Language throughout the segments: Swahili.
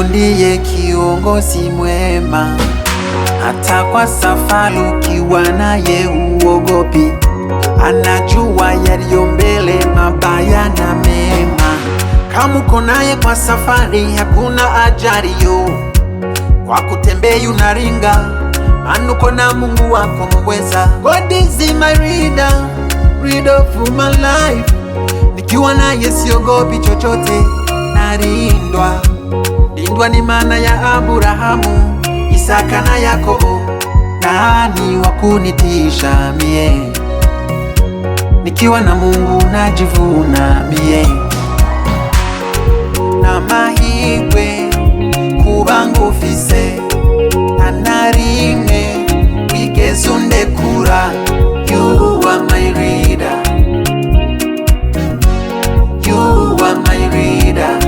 ndiye kiongozi mwema, hata kwa safari ukiwa naye uogopi. Anajua yaliyo mbele, mabaya na mema. Kama uko naye kwa safari, hakuna ajali yo. Kwa kutembea unaringa, maana uko na Mungu wako muweza. God is my reader of my life. Nikiwa naye siogopi chochote, narindwa. Lindwa ni maana ya Abrahamu, Isaka na Yakobo. Nani wa kunitisha mie? Nikiwa na Mungu najivuna mie. Na mahigwe kuba ngufise, anarimwe wigeze undekura. You are my reader, you are my reader.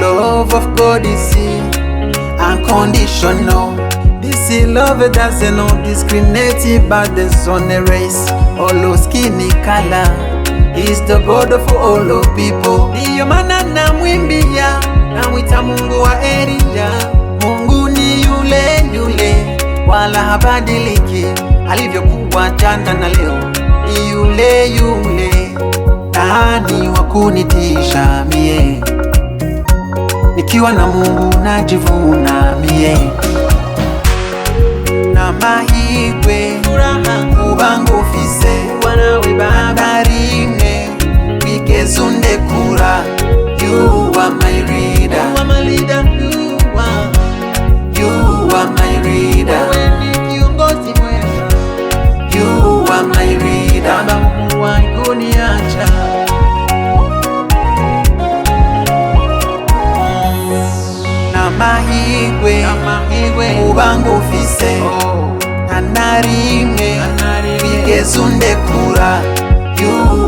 Love of God is unconditional. This love doesn't know discriminate, but there's on a race. All skinny color is the God of all people. Ndiyo maana namwimbia, namwita Mungu wa Elia. Mungu ni yule yule, wala habadiliki. Alivyokuwa jana na leo ni yule yule. Nani wa kunitisha mie? Nikiwa na Mungu najivuna mie. Na mahigwe kuba ngufise, anarimwe wigeze undekura. You are my reader, you are my leader, you are my reader. You are my reader. Baba Mungu haikuniacha. Na mahigwe kuba ngufise, anarimwe wigeze undekura. You